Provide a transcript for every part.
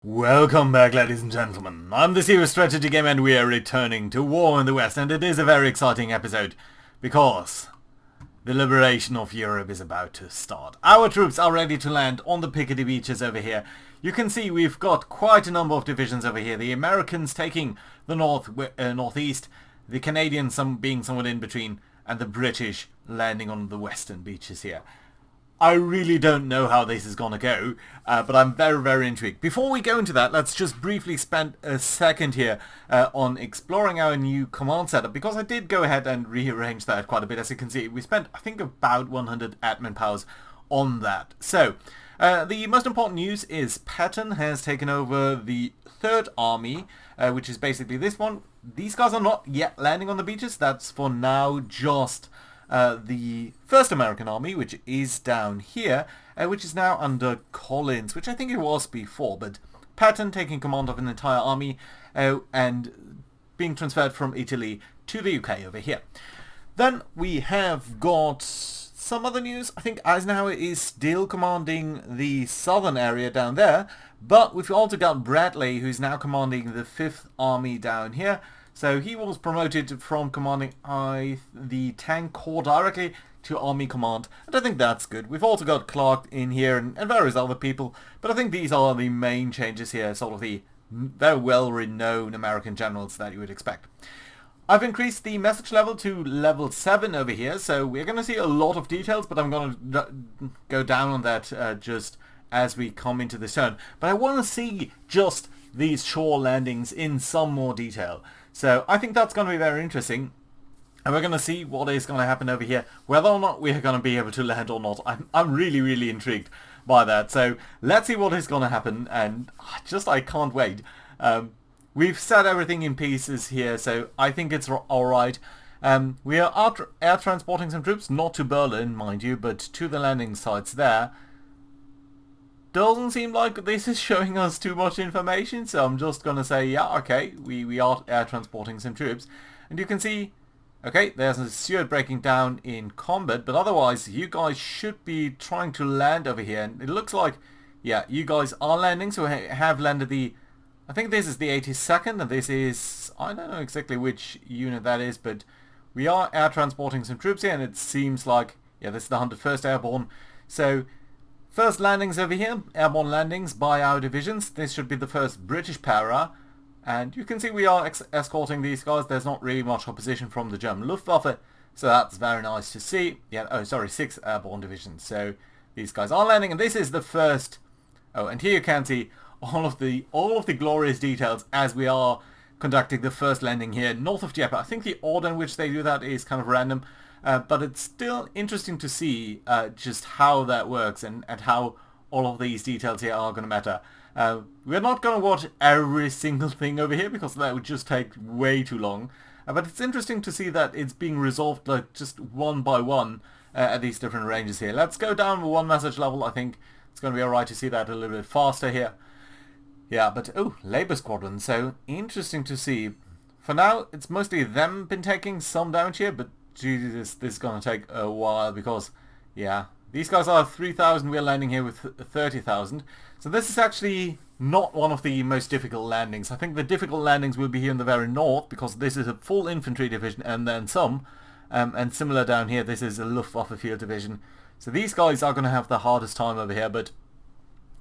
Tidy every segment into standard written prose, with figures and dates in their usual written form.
Welcome back, ladies and gentlemen. I'm the Serious Strategy Gamer and we are returning to War in the West, and it is a very exciting episode because the liberation of Europe is about to start. Our troops are ready to land on the Picardy beaches over here. You can see we've got quite a number of divisions over here. The Americans taking the northeast, the Canadians being somewhat in between, and the British landing on the western beaches here. I really don't know how this is going to go, but I'm very, very intrigued. Before we go into that, let's just briefly spend a second here on exploring our new command setup, because I did go ahead and rearrange that quite a bit. As you can see, we spent, I think, about 100 admin powers on that. So, the most important news is Patton has taken over the 3rd Army, which is basically this one. These guys are not yet landing on the beaches. That's for now just the 1st American Army, which is down here, which is now under Collins, which I think it was before, but Patton taking command of an entire army and being transferred from Italy to the UK over here. Then we have got some other news. I think Eisenhower is still commanding the southern area down there, but we've also got Bradley, who's now commanding the 5th Army down here. So he was promoted from commanding the tank corps directly to army command, and I think that's good. We've also got Clark in here and various other people, but I think these are the main changes here, sort of the very well-renowned American generals that you would expect. I've increased the message level to level 7 over here, so we're going to see a lot of details, but I'm going to go down on that just as we come into this turn. But I want to see just these shore landings in some more detail. So I think that's going to be very interesting, and we're going to see what is going to happen over here, whether or not we're going to be able to land or not. I'm really, really intrigued by that. So let's see what is going to happen, and I can't wait. We've set everything in pieces here, so I think it's alright. We are air transporting some troops, not to Berlin, mind you, but to the landing sites there. Doesn't seem like this is showing us too much information, so I'm just going to say, yeah, okay, we are air transporting some troops. And you can see, okay, there's a Stewart breaking down in combat, but otherwise you guys should be trying to land over here. And it looks like, yeah, you guys are landing, so we have landed the, I think this is the 82nd, and this is, I don't know exactly which unit that is, but we are air transporting some troops here, and it seems like, yeah, this is the 101st Airborne. So first landings over here, airborne landings by our divisions. This should be the first British para. And you can see we are escorting these guys. There's not really much opposition from the German Luftwaffe. So that's very nice to see. Yeah, oh, sorry, 6th Airborne Division. So these guys are landing. And this is the first. Oh, and here you can see all of the glorious details as we are conducting the first landing here north of Dieppe. I think the order in which they do that is kind of random. But it's still interesting to see just how that works and how all of these details here are going to matter. We're not going to watch every single thing over here because that would just take way too long. But it's interesting to see that it's being resolved like just one by one at these different ranges here. Let's go down one message level. I think it's going to be alright to see that a little bit faster here. Yeah, but oh, Labour Squadron. So interesting to see. For now, it's mostly them been taking some damage here, but Jesus, this is going to take a while because, yeah, these guys are 3,000, we're landing here with 30,000. So this is actually not one of the most difficult landings. I think the difficult landings will be here in the very north because this is a full infantry division and then some. And similar down here, this is a Luftwaffe field division. So these guys are going to have the hardest time over here, but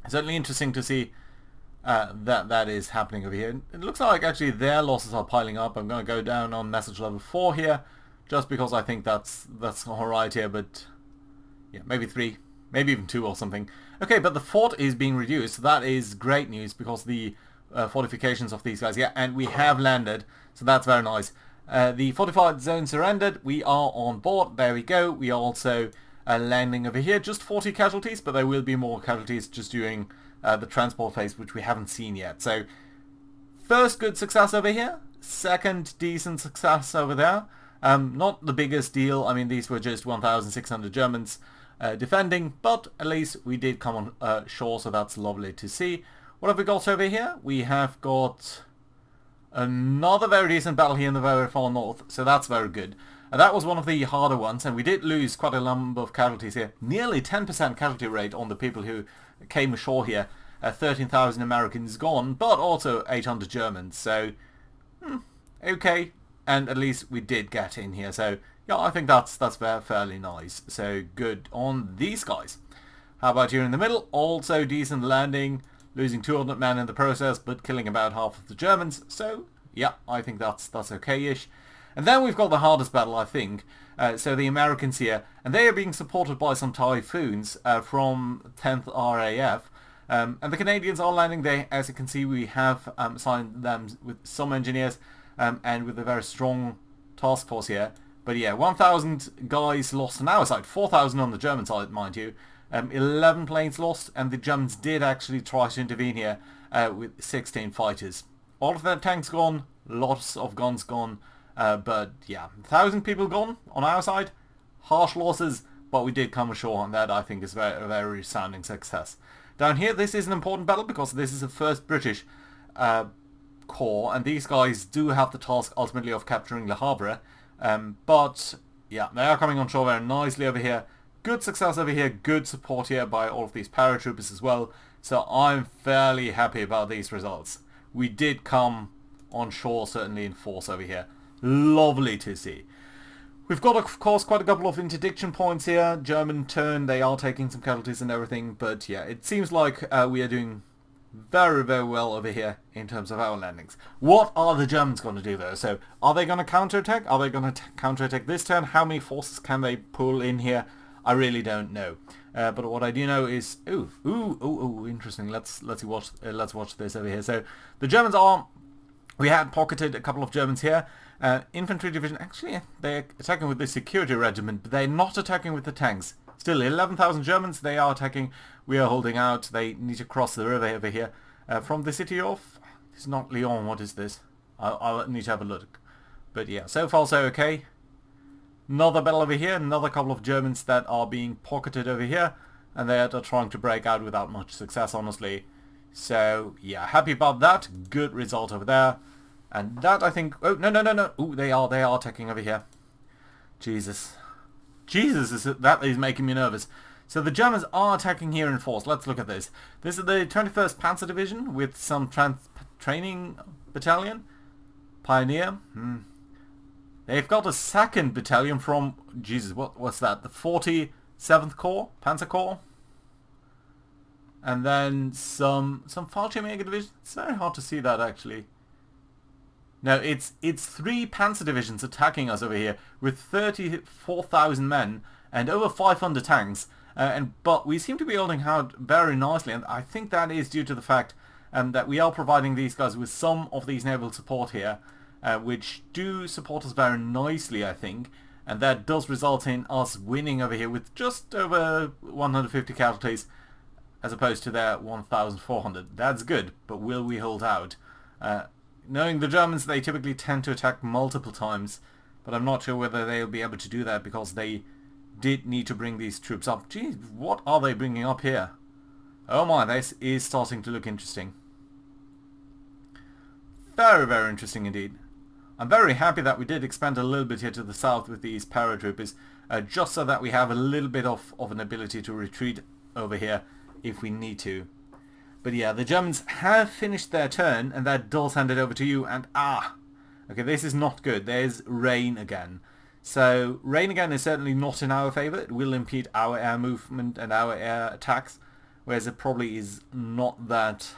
it's certainly interesting to see that is happening over here. It looks like actually their losses are piling up. I'm going to go down on message level 4 here. Just because I think that's alright here, but yeah, maybe 3, maybe even 2 or something. Okay, but the fort is being reduced. That is great news because the fortifications of these guys, yeah, and we have landed, so that's very nice. The fortified zone surrendered. We are on board. There we go. We are also landing over here. Just 40 casualties, but there will be more casualties just during the transport phase, which we haven't seen yet. So first good success over here. Second decent success over there. Not the biggest deal. I mean, these were just 1,600 Germans defending, but at least we did come on shore, so that's lovely to see. What have we got over here? We have got another very decent battle here in the very far north, so that's very good. That was one of the harder ones, and we did lose quite a number of casualties here. Nearly 10% casualty rate on the people who came ashore here. 13,000 Americans gone, but also 800 Germans. So, okay, and at least we did get in here. So, yeah, I think that's fairly nice. So, good on these guys. How about here in the middle? Also decent landing, losing 200 men in the process, but killing about half of the Germans. So, yeah, I think that's okay-ish. And then we've got the hardest battle, I think. So the Americans here, and they are being supported by some Typhoons from 10th RAF. And the Canadians are landing there. As you can see, we have assigned them with some engineers and with a very strong task force here. But yeah, 1,000 guys lost on our side, 4,000 on the German side, mind you. 11 planes lost, and the Germans did actually try to intervene here with 16 fighters. All of their tanks gone, lots of guns gone, but yeah, 1,000 people gone on our side. Harsh losses, but we did come ashore, and that I think is a very resounding success. Down here, this is an important battle because this is the first British corps, and these guys do have the task ultimately of capturing Le Havre. But yeah, they are coming on shore very nicely over here. Good success over here, good support here by all of these paratroopers as well. So I'm fairly happy about these results. We did come on shore certainly in force over here. Lovely to see. We've got, of course, quite a couple of interdiction points here. German turn, they are taking some casualties and everything. But yeah, it seems like we are doing very well over here in terms of our landings. What are the Germans going to do though? So are they going to counterattack? Are they going to counterattack this turn? How many forces can they pull in here? I really don't know. But what I do know is interesting. Let's watch this over here. So the Germans are, we had pocketed a couple of Germans here. Infantry division, actually they're attacking with the security regiment, but they're not attacking with the tanks. Still 11,000 Germans, they are attacking. We are holding out. They need to cross the river over here from the city of, it's not Lyon, what is this? I'll need to have a look. But yeah, so far so okay. Another battle over here, another couple of Germans that are being pocketed over here, and they are trying to break out without much success, honestly. So yeah, happy about that. Good result over there. And that I think, oh no. Ooh, they are attacking over here. Jesus, that is making me nervous. So the Germans are attacking here in force. Let's look at this. This is the 21st Panzer Division with some training battalion. Pioneer. They've got a second battalion from, Jesus, what's that? The 47th Corps, Panzer Corps. And then some Fallschirmjäger division. It's very hard to see that actually. No, it's 3 Panzer divisions attacking us over here with 34,000 men and over 500 tanks. But we seem to be holding out very nicely, and I think that is due to the fact that we are providing these guys with some of these naval support here. Which do support us very nicely, I think, and that does result in us winning over here with just over 150 casualties as opposed to their 1,400. That's good, but will we hold out? Knowing the Germans, they typically tend to attack multiple times, but I'm not sure whether they'll be able to do that because they did need to bring these troops up. Geez, what are they bringing up here? Oh my, this is starting to look interesting. Very interesting indeed. I'm very happy that we did expand a little bit here to the south with these paratroopers, just so that we have a little bit of an ability to retreat over here if we need to. But yeah, the Germans have finished their turn, and that does hand it over to you, and okay, this is not good. There's rain again. So rain again is certainly not in our favour. It will impede our air movement and our air attacks, whereas it probably is not that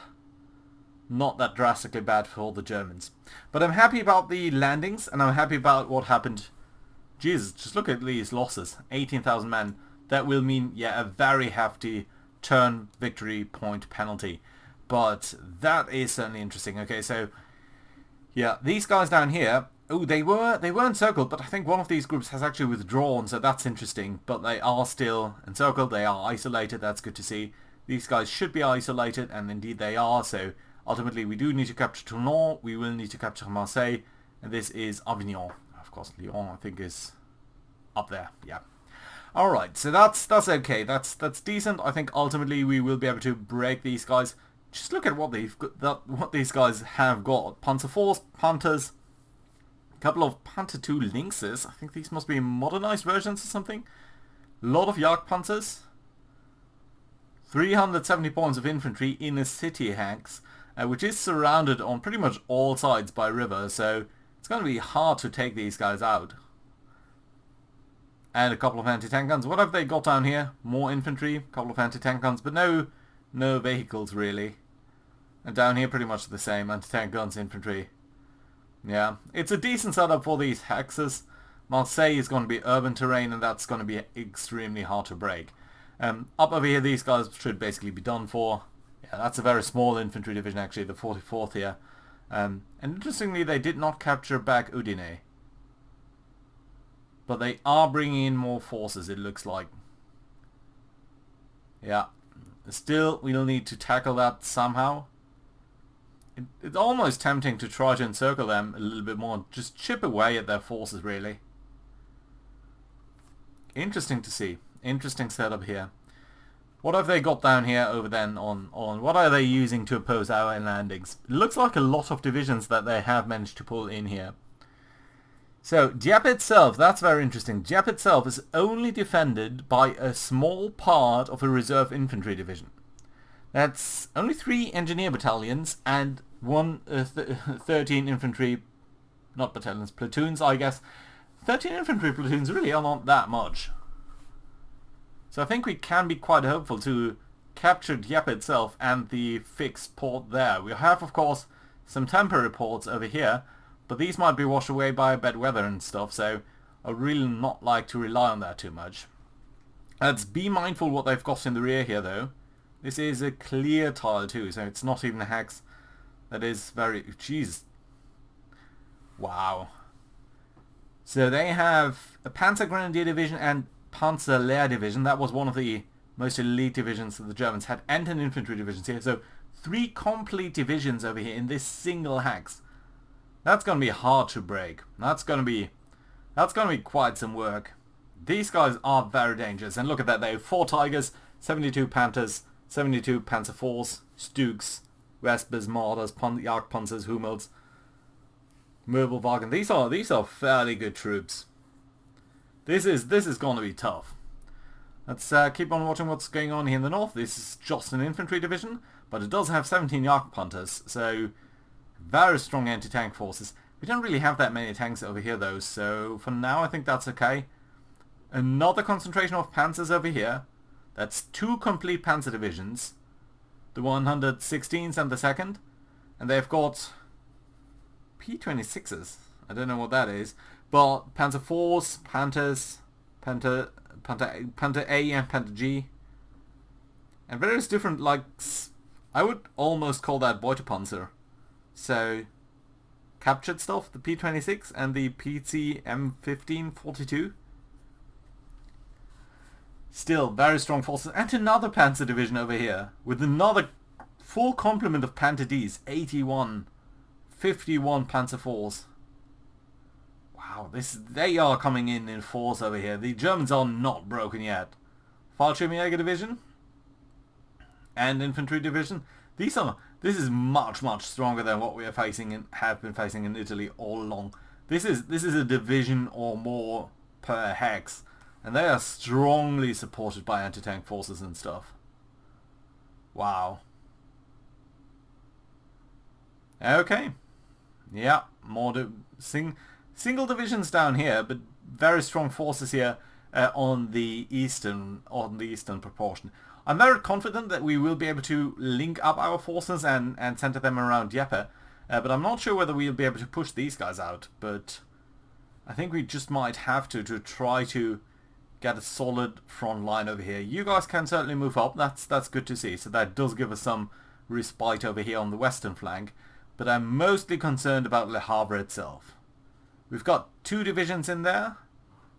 drastically bad for the Germans. But I'm happy about the landings, and I'm happy about what happened. Jesus, just look at these losses. 18,000 men. That will mean, yeah, a very hefty turn victory point penalty. But that is certainly interesting. Okay, so, yeah, these guys down here, oh, they were encircled, but I think one of these groups has actually withdrawn, so that's interesting. But they are still encircled, they are isolated, that's good to see. These guys should be isolated, and indeed they are, so ultimately, we do need to capture Toulon, we will need to capture Marseille, and this is Avignon. Of course, Lyon, I think, is up there, yeah. Alright, so that's okay, that's decent. I think ultimately we will be able to break these guys. Just look at what what these guys have got. Panzer IV, Panthers, a couple of Panther II Lynxes. I think these must be modernized versions or something. A lot of Jagdpanzers. 370 points of infantry in a city hex, which is surrounded on pretty much all sides by river, so it's going to be hard to take these guys out. And a couple of anti-tank guns. What have they got down here? More infantry, a couple of anti-tank guns, but no vehicles really. And down here pretty much the same, anti-tank guns, infantry. Yeah, it's a decent setup for these hexes. Marseille is going to be urban terrain, and that's going to be extremely hard to break. Up over here, these guys should basically be done for. Yeah, that's a very small infantry division actually, the 44th here. And interestingly, they did not capture back Udine. But they are bringing in more forces, it looks like. Yeah, still, we'll need to tackle that somehow. It's almost tempting to try to encircle them a little bit more, just chip away at their forces really. Interesting to see. Interesting setup here. What have they got down here over then on what are they using to oppose our landings? It looks like a lot of divisions that they have managed to pull in here. So Dieppe itself, that's very interesting. Dieppe itself is only defended by a small part of a reserve infantry division. That's only 3 engineer battalions and 13 infantry, not battalions, platoons I guess. 13 infantry platoons really are not that much. So I think we can be quite hopeful to capture Dieppe itself and the fixed port there. We have of course some temporary ports over here, but these might be washed away by bad weather and stuff, so I really not like to rely on that too much. Let's be mindful what they've got in the rear here though. This is a clear tile too, so it's not even a hex. That is very... Jeez. Wow. So they have a Panzer Grenadier Division and Panzer Lehr Division. That was one of the most elite divisions that the Germans had, and an infantry divisions here. So 3 complete divisions over here in this single hex. That's going to be hard to break. That's going to be quite some work. These guys are very dangerous. And look at that, they have 4 Tigers, 72 Panthers, 72 Panzer IVs, Stuks, Vespers, Marders, Jagdpanzers, Hummels, Möbelwagen. These are fairly good troops. This is going to be tough. Let's keep on watching what's going on here in the north. This is just an infantry division, but it does have 17 Jagdpanzers, so very strong anti-tank forces. We don't really have that many tanks over here though, so for now I think that's okay. Another concentration of panzers over here. That's 2 complete panzer divisions. The 116th and the 2nd. And they've got P26s. I don't know what that is. But Panzer IVs, Panthers, Panther A and Panther G. And various different, like, I would almost call that Beutepanzer. So, captured stuff, the P26 and the PC M1542. Still, very strong forces. And another Panzer division over here, with another full complement of Panther Ds, 81, 51 Panzer IVs. Wow, they are coming in force over here. The Germans are not broken yet. Fallschirmjäger division and infantry division. This is much stronger than what we are facing and have been facing in Italy all along. This is a division or more per hex, and they are strongly supported by anti-tank forces and stuff. Wow. Okay. Yeah, more single divisions down here, but very strong forces here on the eastern proportion. I'm very confident that we will be able to link up our forces and center them around Dieppe, but I'm not sure whether we'll be able to push these guys out. But I think we just might have to try to get a solid front line over here. You guys can certainly move up. That's good to see. So that does give us some respite over here on the western flank. But I'm mostly concerned about Le Havre itself. We've got 2 divisions in there.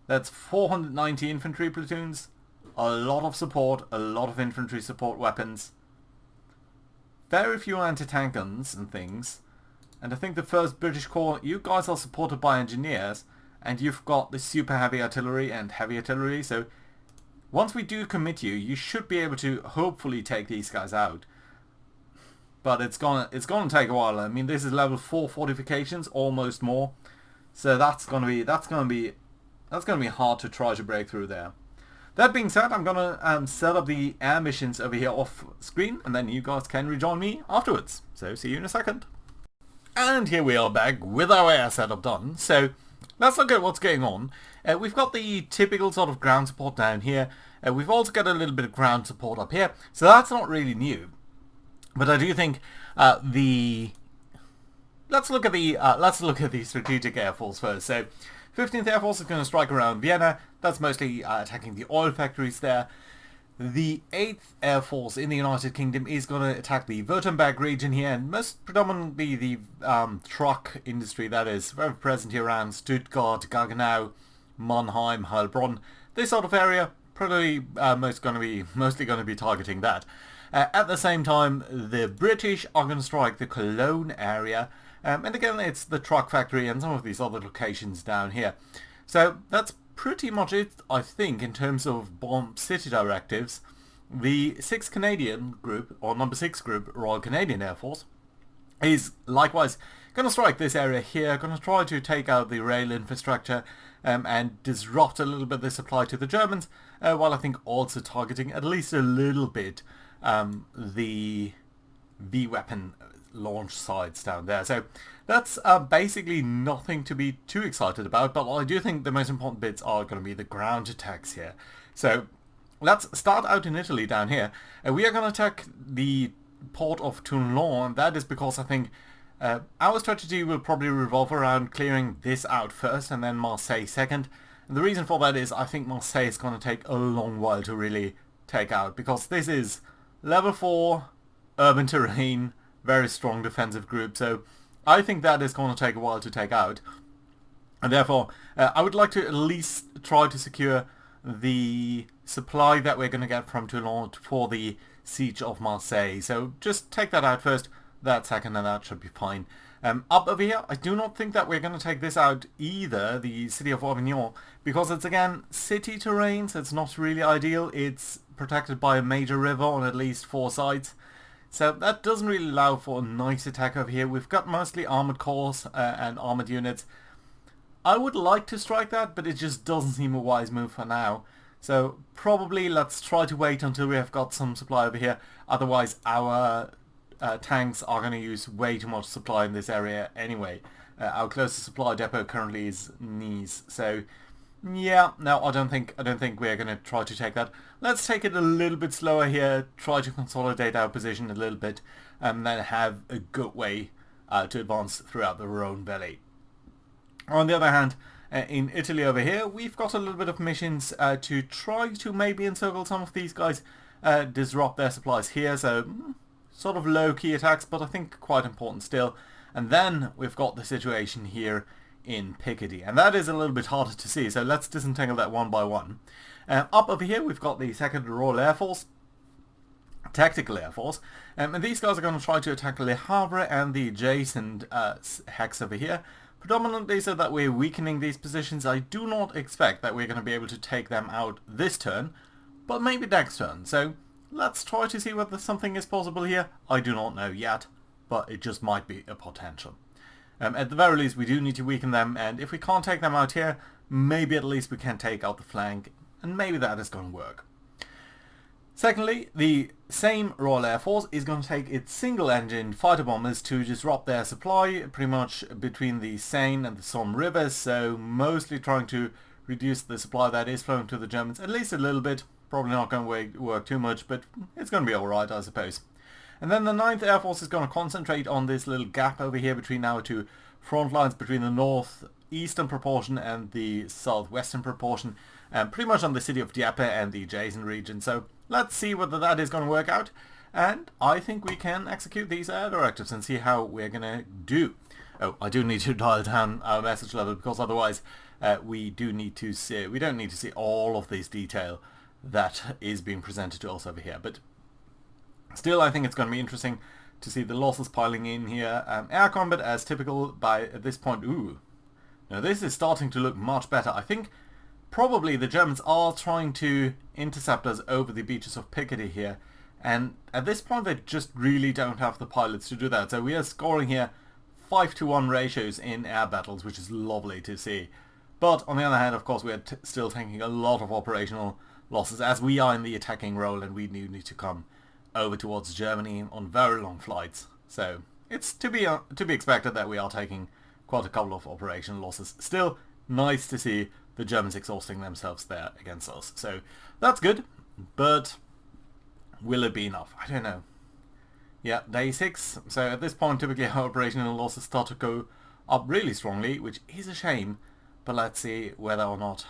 That's 490 infantry platoons. A lot of support, a lot of infantry support weapons. Very few anti-tank guns and things. And I think the 1st British Corps, you guys are supported by engineers. And you've got the super heavy artillery and heavy artillery. So once we do commit you, you should be able to hopefully take these guys out. But it's gonna take a while. I mean, this is level 4 fortifications, almost more. So that's gonna be hard to try to break through there. That being said, I'm gonna set up the air missions over here off screen, and then you guys can rejoin me afterwards. So see you in a second. And here we are back with our air setup done. So let's look at what's going on. We've got the typical sort of ground support down here. We've also got a little bit of ground support up here, so that's not really new. But I do think let's look at the strategic air force first. So 15th Air Force is going to strike around Vienna. That's mostly attacking the oil factories there. The 8th Air Force in the United Kingdom is going to attack the Württemberg region here, and most predominantly the truck industry that is very present here around Stuttgart, Gaggenau, Mannheim, Heilbronn, this sort of area. Probably mostly going to be targeting that. At the same time, the British are going to strike the Cologne area, and again it's the truck factory and some of these other locations down here. So that's pretty much it, I think, in terms of bomb city directives. The 6th Canadian Group, or number 6 Group, Royal Canadian Air Force, is likewise going to strike this area here, going to try to take out the rail infrastructure and disrupt a little bit the supply to the Germans, while I think also targeting at least a little bit the V-weapon launch sites down there. So that's basically nothing to be too excited about, but I do think the most important bits are going to be the ground attacks here. So let's start out in Italy down here. We are going to attack the port of Toulon, and that is because I think our strategy will probably revolve around clearing this out first and then Marseille second. And the reason for that is I think Marseille is going to take a long while to really take out, because this is level 4 urban terrain, very strong defensive group, so I think that is going to take a while to take out. And therefore I would like to at least try to secure the supply that we're going to get from Toulon for the siege of Marseille. So just take that out first, that second, and that should be fine. Up over here, I do not think that we're going to take this out either, the city of Avignon, because it's again city terrain, so it's not really ideal. It's protected by a major river on at least 4 sides, so that doesn't really allow for a nice attack over here. We've got mostly armored cores and armored units. I would like to strike that, but it just doesn't seem a wise move for now. So probably let's try to wait until we have got some supply over here. Otherwise our tanks are going to use way too much supply in this area anyway. Our closest supply depot currently is Nice, so yeah, no, I don't think we're going to try to take that. Let's take it a little bit slower here, try to consolidate our position a little bit, and then have a good way to advance throughout the Rhone Valley. On the other hand, in Italy over here, we've got a little bit of missions to try to maybe encircle some of these guys, disrupt their supplies here, so sort of low-key attacks, but I think quite important still. And then we've got the situation here in Picardy, and that is a little bit harder to see, so let's disentangle that one by one. Up over here we've got the 2nd Royal Air Force, Tactical Air Force, and these guys are going to try to attack Le Havre and the adjacent hex over here, predominantly so that we're weakening these positions. I do not expect that we're going to be able to take them out this turn, but maybe next turn, so let's try to see whether something is possible here. I do not know yet, but it just might be a potential. At the very least we do need to weaken them, and if we can't take them out here, maybe at least we can take out the flank, and maybe that is going to work. Secondly, the same Royal Air Force is going to take its single-engine fighter bombers to disrupt their supply pretty much between the Seine and the Somme rivers, so mostly trying to reduce the supply that is flowing to the Germans at least a little bit. Probably not going to work too much, but it's going to be alright, I suppose. And then the 9th Air Force is going to concentrate on this little gap over here between our 2 front lines, between the northeastern proportion and the southwestern proportion, pretty much on the city of Dieppe and the adjacent region. So let's see whether that is going to work out, and I think we can execute these air directives and see how we're going to do. Oh, I do need to dial down our message level, because otherwise we don't need to see all of this detail that is being presented to us over here. But still, I think it's going to be interesting to see the losses piling in here. Air combat as typical by at this point. Ooh, now this is starting to look much better. I think probably the Germans are trying to intercept us over the beaches of Picardy here, and at this point they just really don't have the pilots to do that. So we are scoring here 5-to-1 ratios in air battles, which is lovely to see. But on the other hand, of course, we are still taking a lot of operational losses, as we are in the attacking role and we do need to come over towards Germany on very long flights. So it's to be expected that we are taking quite a couple of operational losses. Still, nice to see the Germans exhausting themselves there against us. So that's good, but will it be enough? I don't know. Yeah, day 6. So at this point, typically our operational losses start to go up really strongly, which is a shame. But let's see whether or not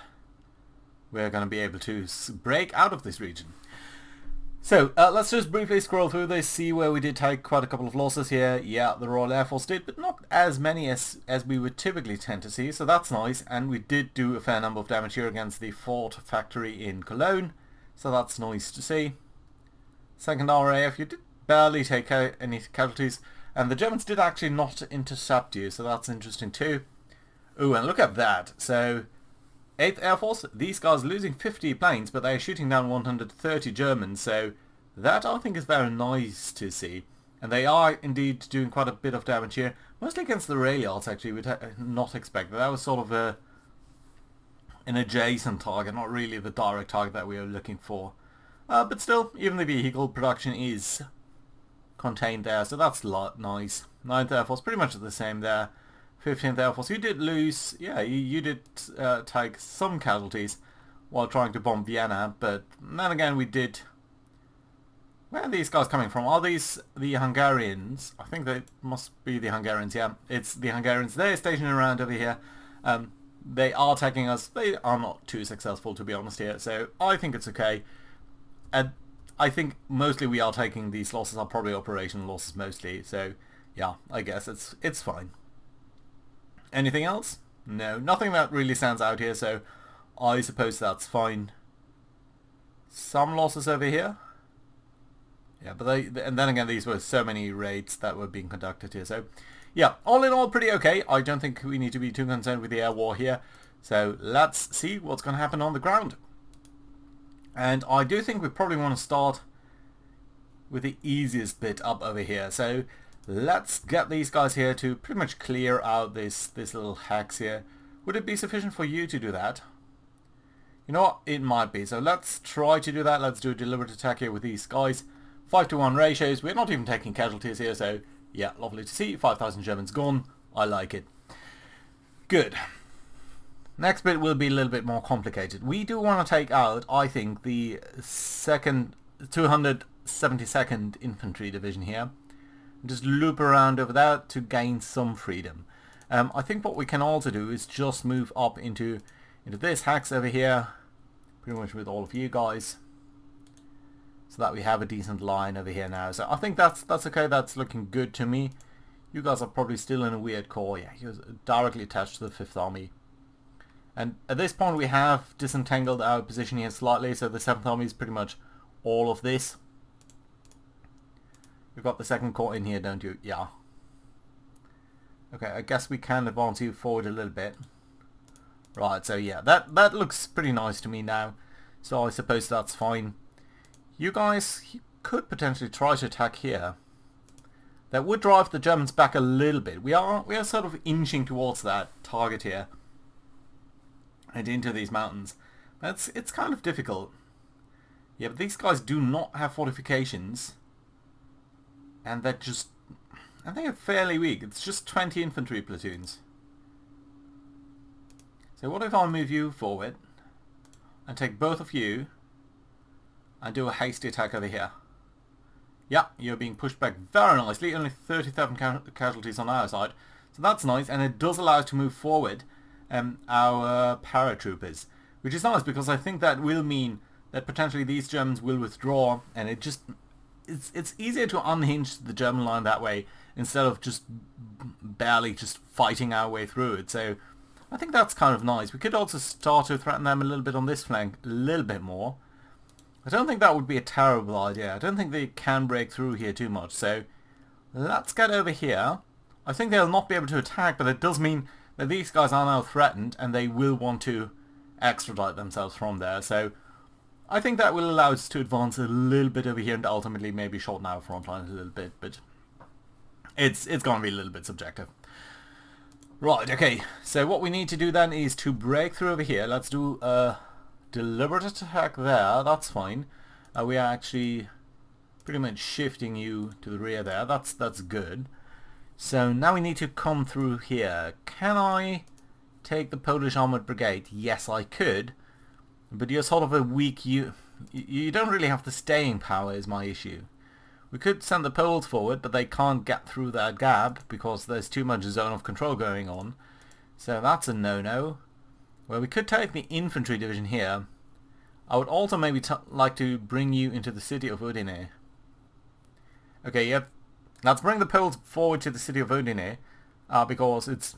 we're going to be able to break out of this region. So let's just briefly scroll through this, see where we did take quite a couple of losses here. Yeah, the Royal Air Force did, but not as many as we would typically tend to see. So that's nice. And we did do a fair number of damage here against the Ford factory in Cologne. So that's nice to see. 2nd RAF, you did barely take any casualties, and the Germans did actually not intercept you, so that's interesting too. Ooh, and look at that. So 8th Air Force, these guys losing 50 planes, but they're shooting down 130 Germans, so that I think is very nice to see. And they are indeed doing quite a bit of damage here, mostly against the rail yards actually. We'd not expect that. That was sort of an adjacent target, not really the direct target that we were looking for. But still, even the vehicle production is contained there, so that's nice. 9th Air Force, pretty much the same there. 15th Air Force, you did lose, yeah, you did take some casualties while trying to bomb Vienna, but then again we did... Where are these guys coming from? Are these the Hungarians? I think they must be the Hungarians, yeah. It's the Hungarians. They're stationed around over here. They are attacking us. They are not too successful, to be honest, here, so I think it's okay. And I think mostly we are taking these losses are probably operational losses mostly, so yeah, I guess it's fine. Anything else? No, nothing that really stands out here, so I suppose that's fine. Some losses over here. Yeah, but and then again, these were so many raids that were being conducted here, so yeah, all in all, pretty okay. I don't think we need to be too concerned with the air war here, so let's see what's going to happen on the ground. And I do think we probably want to start with the easiest bit up over here. So let's get these guys here to pretty much clear out this little hex here. Would it be sufficient for you to do that? You know what? It might be. So let's try to do that. Let's do a deliberate attack here with these guys. 5-to-1 ratios. We're not even taking casualties here. So yeah, lovely to see. 5,000 Germans gone. I like it. Good. Next bit will be a little bit more complicated. We do want to take out, I think, the 272nd Infantry Division here. And just loop around over there to gain some freedom. I think what we can also do is just move up into this hex over here, pretty much with all of you guys, so that we have a decent line over here now. So I think that's okay. That's looking good to me. You guys are probably still in a weird core. Yeah, you're directly attached to the 5th Army. And at this point we have disentangled our position here slightly, so the 7th Army is pretty much all of this. You've got the 2nd Corps in here, don't you? Yeah. Okay, I guess we can advance you forward a little bit. Right, so yeah, that looks pretty nice to me now. So I suppose that's fine. You guys could potentially try to attack here. That would drive the Germans back a little bit. We are sort of inching towards that target here. And into these mountains. It's kind of difficult. Yeah, but these guys do not have fortifications. And they're just... I think they're fairly weak. It's just 20 infantry platoons. So what if I move you forward and take both of you and do a hasty attack over here? Yeah, you're being pushed back very nicely. Only 37 casualties on our side. So that's nice, and it does allow us to move forward our paratroopers, which is nice because I think that will mean that potentially these Germans will withdraw, and it's easier to unhinge the German line that way instead of just barely just fighting our way through it. So I think that's kind of nice. We could also start to threaten them a little bit on this flank, a little bit more. I don't think that would be a terrible idea. I don't think they can break through here too much. So let's get over here. I think they'll not be able to attack, but it does mean that these guys are now threatened and they will want to extradite themselves from there. So I think that will allow us to advance a little bit over here and ultimately maybe shorten our front line a little bit, but it's going to be a little bit subjective. Right, okay, so what we need to do then is to break through over here. Let's do a deliberate attack there. That's fine. We are actually pretty much shifting you to the rear there. That's good. So now we need to come through here. Can I take the Polish Armoured Brigade? Yes, I could. But you're sort of a weak... You don't really have the staying power is my issue. We could send the Poles forward, but they can't get through that gap because there's too much zone of control going on. So that's a no-no. Well, we could take the infantry division here. I would also maybe like to bring you into the city of Udine. Okay, yep. Let's bring the Poles forward to the city of Udine because it's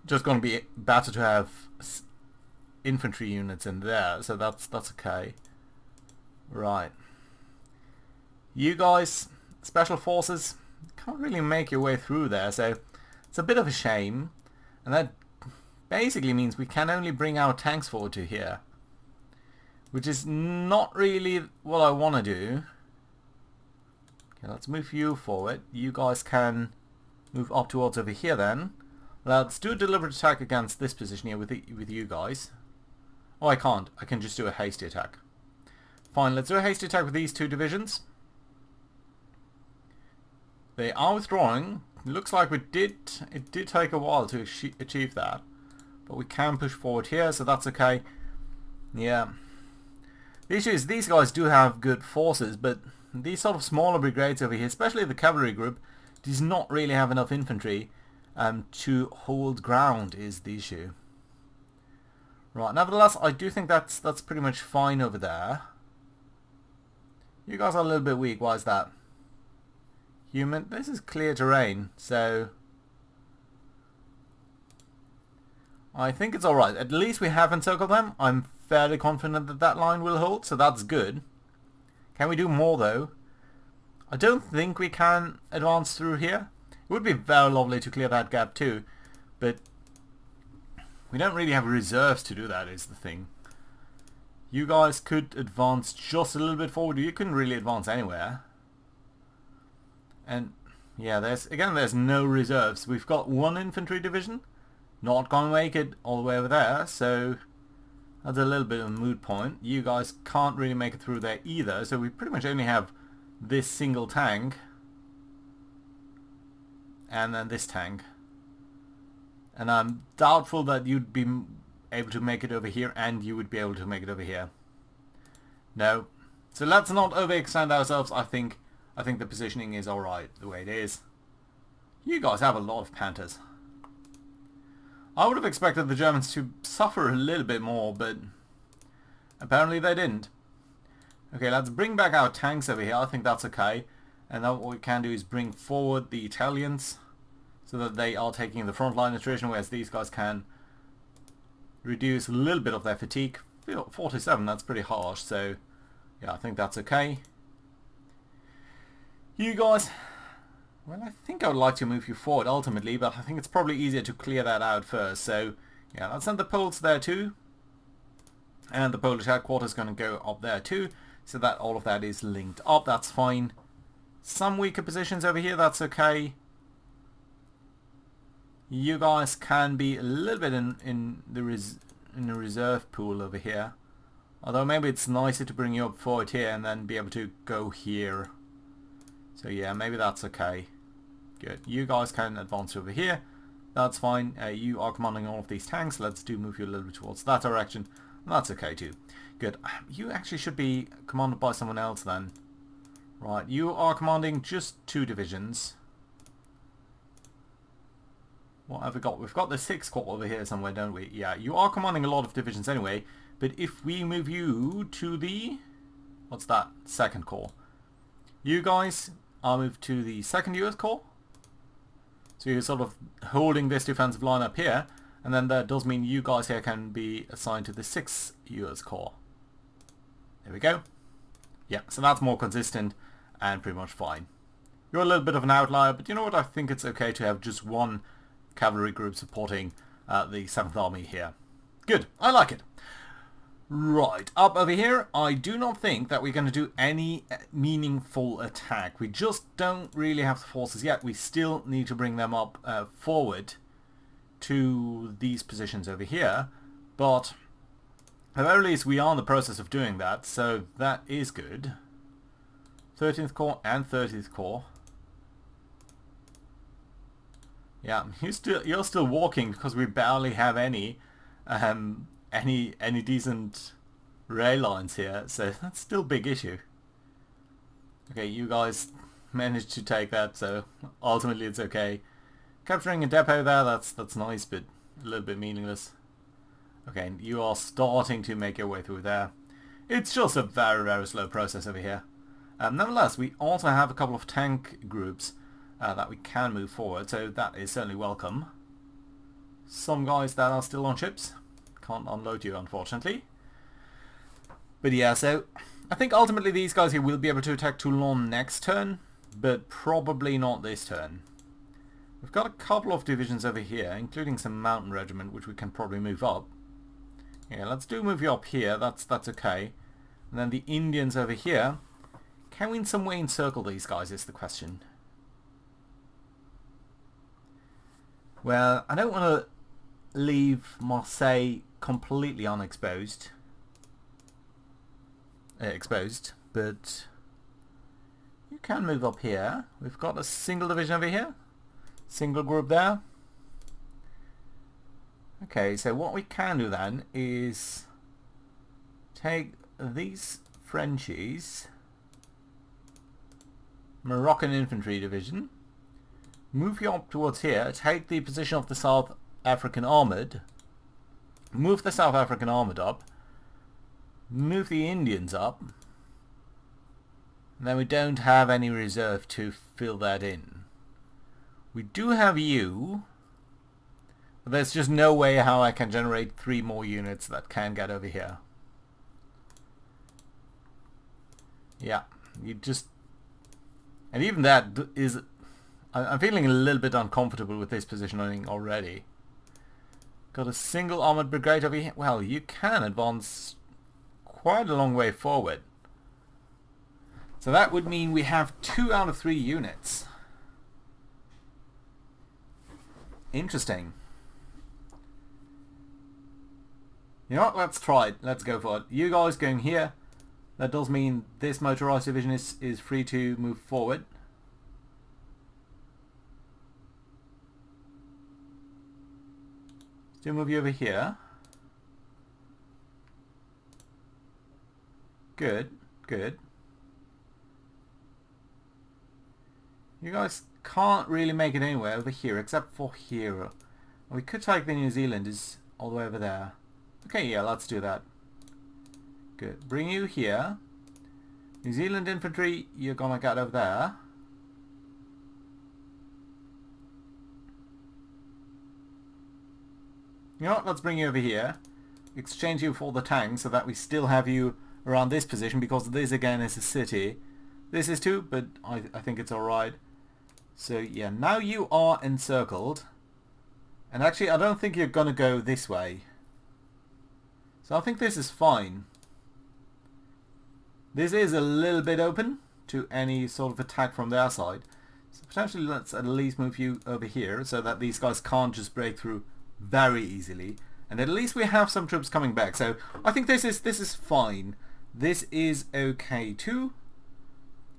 just going to be better to have infantry units in there. So that's okay. Right. You guys, special forces, can't really make your way through there, so it's a bit of a shame. And that basically means we can only bring our tanks forward to here, which is not really what I want to do. Okay, let's move you forward. You guys can move up towards over here then. Let's do a deliberate attack against this position here with you guys. Oh, I can't. I can just do a hasty attack. Fine, let's do a hasty attack with these two divisions. They are withdrawing. It looks like it did take a while to achieve that. But we can push forward here, so that's okay. Yeah. The issue is these guys do have good forces, but these sort of smaller brigades over here, especially the cavalry group, does not really have enough infantry to hold ground is the issue. Right, nevertheless, I do think that's pretty much fine over there. You guys are a little bit weak. Why is that? Human, this is clear terrain, so I think it's alright. At least we have encircled them. I'm fairly confident that that line will hold, so that's good. Can we do more though? I don't think we can advance through here. It would be very lovely to clear that gap too, but we don't really have reserves to do that is the thing. You guys could advance just a little bit forward. You couldn't really advance anywhere. And yeah, there's no reserves. We've got one infantry division, not gonna make it all the way over there, so that's a little bit of a moot point. You guys can't really make it through there either, so we pretty much only have this single tank and then this tank. And I'm doubtful that you'd be able to make it over here and you would be able to make it over here. No. So let's not overextend ourselves. I think the positioning is alright the way it is. You guys have a lot of Panthers. I would have expected the Germans to suffer a little bit more, but apparently they didn't. Okay, let's bring back our tanks over here. I think that's okay. And now what we can do is bring forward the Italians so that they are taking the front line attrition, whereas these guys can reduce a little bit of their fatigue. 47, that's pretty harsh, so yeah, I think that's okay. You guys, well, I think I would like to move you forward ultimately, but I think it's probably easier to clear that out first. So yeah, let's send the Poles there too. And the Polish headquarters is going to go up there too, so that all of that is linked up. That's fine. Some weaker positions over here, that's okay. You guys can be a little bit in the reserve pool over here. Although maybe it's nicer to bring you up forward here and then be able to go here. So yeah, maybe that's okay. Good. You guys can advance over here. That's fine. You are commanding all of these tanks. Let's move you a little bit towards that direction. That's okay too. Good. You actually should be commanded by someone else then. Right. You are commanding just 2 divisions. What have we got? We've got the 6th Corps over here somewhere, don't we? Yeah, you are commanding a lot of divisions anyway. But if we move you to the... what's that? 2nd Corps. You guys are moved to the 2nd US Corps. So you're sort of holding this defensive line up here. And then that does mean you guys here can be assigned to the 6th US Corps. There we go. Yeah, so that's more consistent and pretty much fine. You're a little bit of an outlier, but you know what? I think it's okay to have just one cavalry group supporting the 7th Army here. Good, I like it. Right, up over here, I do not think that we're going to do any meaningful attack. We just don't really have the forces yet. We still need to bring them up forward to these positions over here. But At the very least, we are in the process of doing that, so that is good. 13th Corps and 30th Corps. Yeah, you're still walking because we barely have any decent rail lines here, so that's still a big issue. Okay, you guys managed to take that, so ultimately it's okay. Capturing a depot there, that's nice, but a little bit meaningless. Okay, you are starting to make your way through there. It's just a very, very slow process over here. Nevertheless, we also have a couple of tank groups that we can move forward, so that is certainly welcome. Some guys that are still on ships. Can't unload you, unfortunately. But yeah, so I think ultimately these guys here will be able to attack Toulon next turn, but probably not this turn. We've got a couple of divisions over here, including some mountain regiment, which we can probably move up. Yeah, let's move you up here, that's okay. And then the Indians over here. Can we in some way encircle these guys is the question. Well, I don't want to leave Marseille completely unexposed. Exposed, but you can move up here. We've got a single division over here. Single group there. Okay, so what we can do then is take these Frenchies, Moroccan Infantry Division, move you up towards here, take the position of the South African Armoured, move the South African Armoured up, move the Indians up, and then we don't have any reserve to fill that in. We do have you, but there's just no way how I can generate 3 more units that can get over here. Yeah, you just... And even that is... I'm feeling a little bit uncomfortable with this positioning already. Got a single armoured brigade over here. Well, you can advance quite a long way forward. So that would mean we have 2 out of 3 units. Interesting. You know what? Let's try it. Let's go for it. You guys going here. That does mean this motorized division is free to move forward. Still move you over here. Good, good. You guys can't really make it anywhere over here except for here. We could take the New Zealanders all the way over there. Okay, yeah, let's do that. Good. Bring you here. New Zealand infantry, you're gonna get over there. You know what? Let's bring you over here. Exchange you for the tanks so that we still have you around this position, because this again is a city. This is too, but I think it's alright. So yeah, now you are encircled. And actually I don't think you're gonna go this way. So I think this is fine. This is a little bit open to any sort of attack from their side. So potentially let's at least move you over here so that these guys can't just break through very easily. And at least we have some troops coming back. So I think this is fine. This is okay too.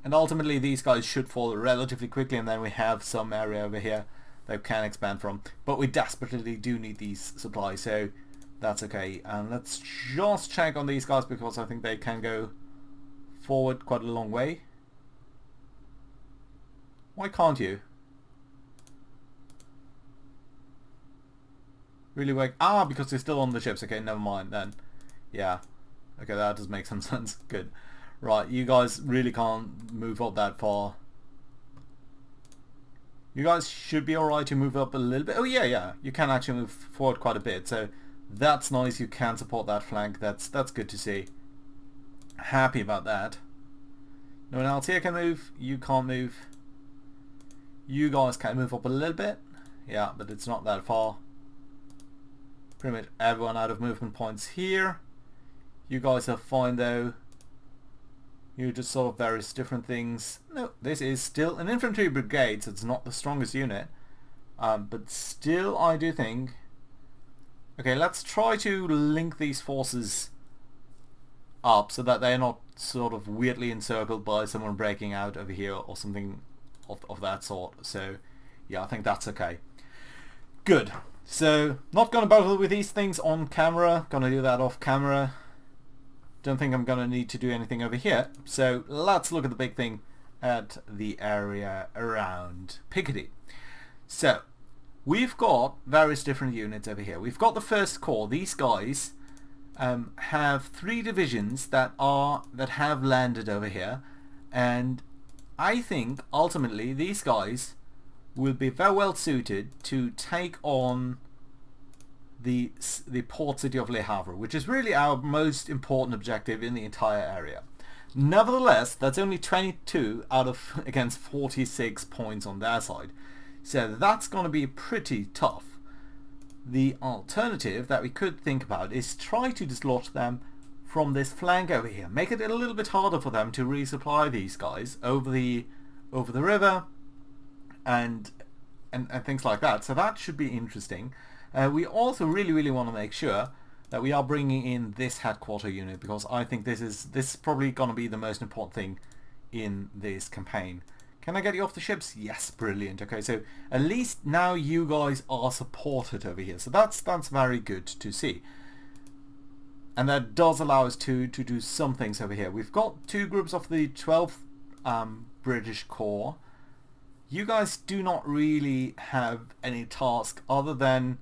And ultimately these guys should fall relatively quickly, and then we have some area over here that we can expand from. But we desperately do need these supplies, so that's okay. And let's just check on these guys, because I think they can go forward quite a long way. Why can't you? Really work? Ah, because they're still on the ships. Okay, never mind then. Yeah. Okay, that does make some sense. Good. Right, you guys really can't move up that far. You guys should be alright to move up a little bit. Oh yeah, you can actually move forward quite a bit. So that's nice. You can support that flank. That's good to see. Happy about that. No one else here can move. You can't move. You guys can move up a little bit. Yeah, but it's not that far. Pretty much everyone out of movement points here. You guys are fine though. You just sort of various different things. No, this is still an infantry brigade, so it's not the strongest unit. But still I do think... Okay, let's try to link these forces up so that they're not sort of weirdly encircled by someone breaking out over here or something of that sort. So yeah, I think that's okay. Good. So not going to bother with these things on camera, going to do that off camera. Don't think I'm going to need to do anything over here. So let's look at the big thing at the area around Picardy. So we've got various different units over here. We've got the first corps. These guys have 3 divisions that have landed over here, and I think ultimately these guys will be very well suited to take on the port city of Le Havre, which is really our most important objective in the entire area. Nevertheless, that's only 22 out of against 46 points on their side, so that's going to be pretty tough. The alternative that we could think about is try to dislodge them from this flank over here. Make it a little bit harder for them to resupply these guys over the river and things like that. So that should be interesting. We also really want to make sure that we are bringing in this headquarter unit, because I think this is probably going to be the most important thing in this campaign. Can I get you off the ships? Yes, brilliant. Okay, so at least now you guys are supported over here. So that's very good to see. And that does allow us to do some things over here. We've got 2 groups of the 12th British Corps. You guys do not really have any task other than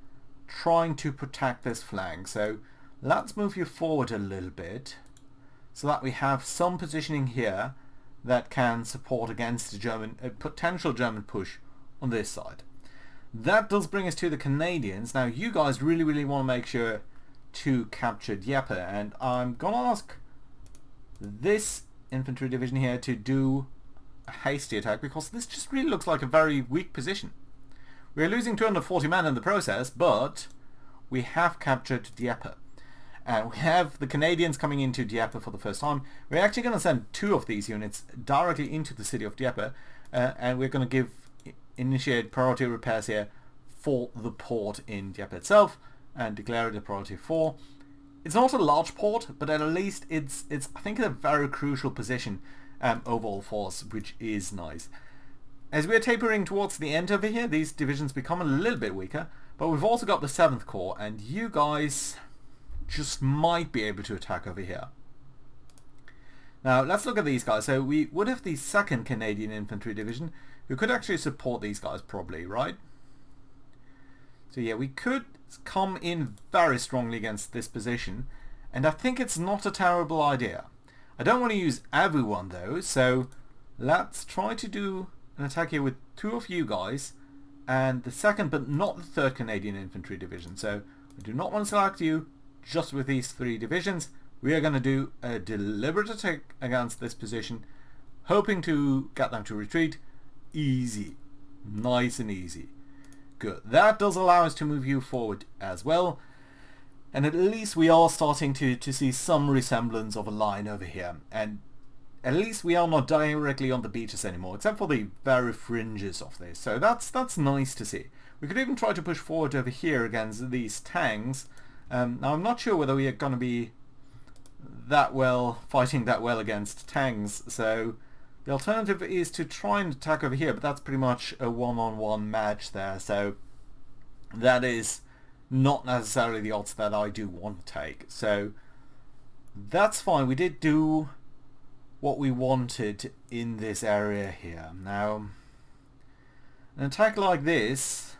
trying to protect this flank. So let's move you forward a little bit so that we have some positioning here that can support against a potential German push on this side. That does bring us to the Canadians. Now you guys really want to make sure to capture Dieppe, and I'm gonna ask this infantry division here to do a hasty attack, because this just really looks like a very weak position. We're losing 240 men in the process, but we have captured Dieppe. And we have the Canadians coming into Dieppe for the first time. We're actually going to send 2 of these units directly into the city of Dieppe, and we're going to initiate priority repairs here for the port in Dieppe itself and declare it a priority 4. It's not a large port, but at least it's I think a very crucial position overall for us, which is nice. As we're tapering towards the end over here, these divisions become a little bit weaker, but we've also got the 7th Corps, and you guys just might be able to attack over here. Now let's look at these guys. So we would have the 2nd Canadian Infantry Division, who could actually support these guys probably, right? So yeah, we could come in very strongly against this position, and I think it's not a terrible idea. I don't want to use everyone though, so let's try to do an attack here with 2 of you guys and the 2nd but not the 3rd Canadian Infantry Division. So we do not want to select you, just with these 3 divisions. We are going to do a deliberate attack against this position, hoping to get them to retreat. Easy. Nice and easy. Good. That does allow us to move you forward as well. And at least we are starting to see some resemblance of a line over here. And at least we are not directly on the beaches anymore, except for the very fringes of this. So that's nice to see. We could even try to push forward over here against these tanks. Now I'm not sure whether we are going to be fighting that well against tanks. So the alternative is to try and attack over here, but that's pretty much a one-on-one match there. So that is not necessarily the odds that I do want to take. So that's fine. We did do what we wanted in this area here. Now, an attack like this,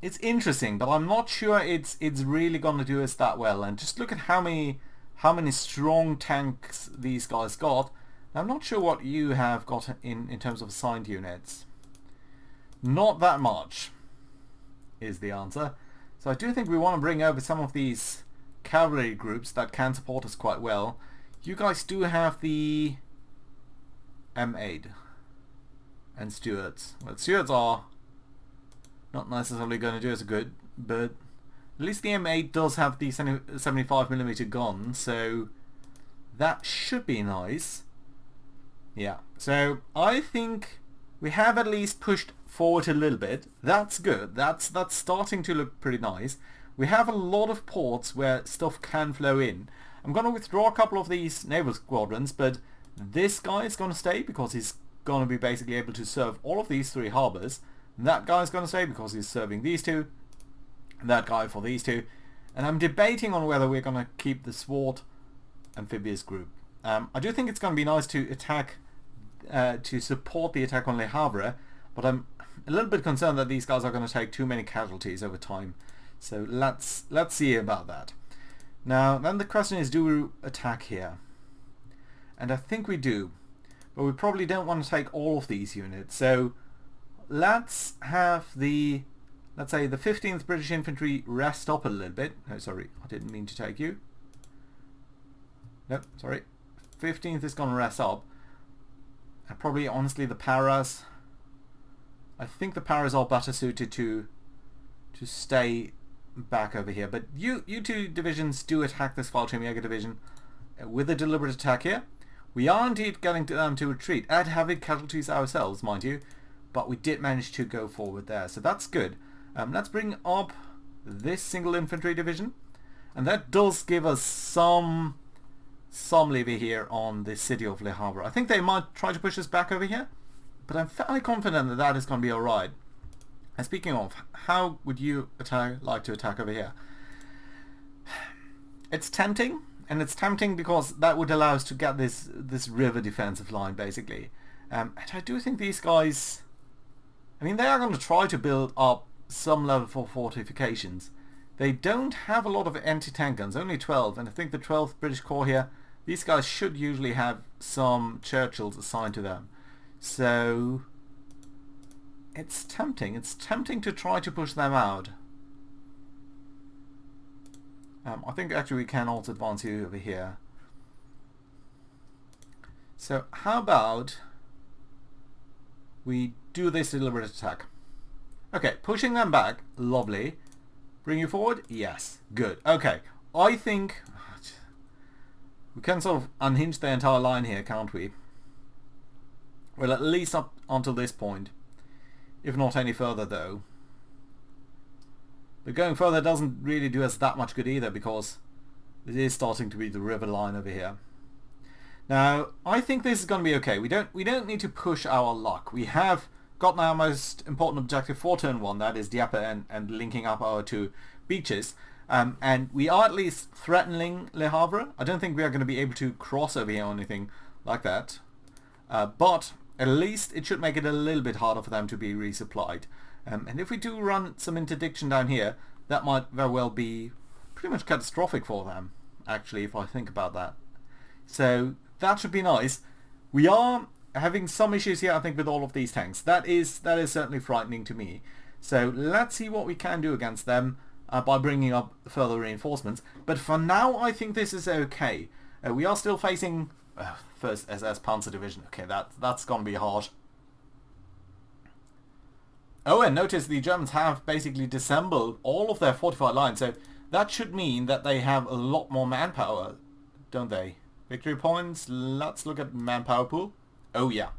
it's interesting, but I'm not sure it's really going to do us that well. And just look at how many strong tanks these guys got. I'm not sure what you have got in terms of assigned units. Not that much is the answer. So I do think we want to bring over some of these cavalry groups that can support us quite well. You guys do have the M8 and Stuarts. Well, Stuarts are not necessarily going to do us good, but at least the M8 does have the 75mm gun, so that should be nice. Yeah, so I think we have at least pushed forward a little bit. That's good. That's starting to look pretty nice. we have a lot of ports where stuff can flow in. I'm going to withdraw a couple of these naval squadrons, but this guy is going to stay because he's going to be basically able to serve all of these 3 harbours. That guy is going to stay because he's serving these 2. That guy for these 2. And I'm debating on whether we're going to keep the SWAT amphibious group. I do think it's going to be nice to attack, to support the attack on Le Havre, but I'm a little bit concerned that these guys are going to take too many casualties over time. So let's see about that. Now then the question is, do we attack here? And I think we do, but we probably don't want to take all of these units. So let's have the, let's say the 15th British Infantry rest up a little bit. No, sorry, I didn't mean to take you. No, sorry. 15th is going to rest up. And probably, honestly, the Paras. I think the Paras are better suited to stay back over here. But you 2 divisions do attack this Fallschirmjäger division with a deliberate attack here. We are indeed getting them to retreat at having casualties ourselves, mind you, but we did manage to go forward there, so that's good. Let's bring up this single infantry division, and that does give us some lever here on the city of Le Havre. I think they might try to push us back over here, but I'm fairly confident that that is going to be alright. And speaking of, how would you like to attack over here? It's tempting, and it's tempting because that would allow us to get this river defensive line, basically. And I do think these guys, I mean, they are going to try to build up some level 4 fortifications. They don't have a lot of anti-tank guns, only 12, and I think the 12th British Corps here, these guys should usually have some Churchills assigned to them. So it's tempting to try to push them out. I think actually we can also advance you over here. So how about we do this deliberate attack? Okay, pushing them back, lovely. Bring you forward? Yes, good. Okay, I think we can sort of unhinge the entire line here, can't we? Well, at least up until this point. If not any further, though. But going further doesn't really do us that much good either, because it is starting to be the river line over here. Now, I think this is going to be okay. We don't need to push our luck. We have gotten our most important objective for turn 1, that is Dieppe and linking up our 2 beaches. And we are at least threatening Le Havre. I don't think we are going to be able to cross over here or anything like that. But at least it should make it a little bit harder for them to be resupplied. And if we do run some interdiction down here, that might very well be pretty much catastrophic for them, actually, if I think about that. So that should be nice. We are having some issues here, I think, with all of these tanks. That is certainly frightening to me. So let's see what we can do against them by bringing up further reinforcements. But for now, I think this is okay. We are still facing 1st SS Panzer Division. Okay, that's going to be hard. Oh, and notice the Germans have basically disassembled all of their fortified lines, so that should mean that they have a lot more manpower, don't they? Victory points, let's look at manpower pool. Oh yeah,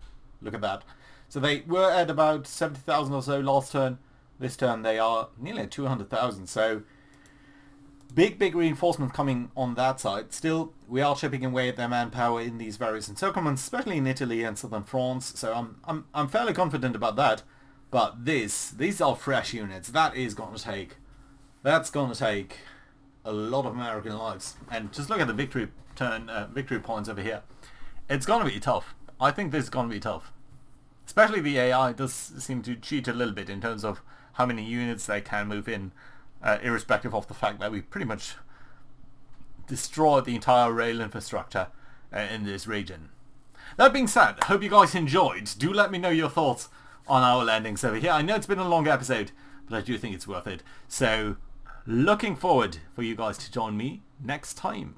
look at that. So they were at about 70,000 or so last turn. This turn they are nearly at 200,000, so big reinforcement coming on that side. Still, we are chipping away at their manpower in these various encirclements, especially in Italy and southern France, so I'm fairly confident about that. But these are fresh units. That's going to take a lot of American lives. And just look at the victory points over here. It's going to be tough. I think this is going to be tough. Especially the AI does seem to cheat a little bit in terms of how many units they can move in, irrespective of the fact that we pretty much destroyed the entire rail infrastructure in this region. That being said, hope you guys enjoyed. Do let me know your thoughts on our landings over here. I know it's been a long episode, but I do think it's worth it. So, looking forward for you guys to join me next time.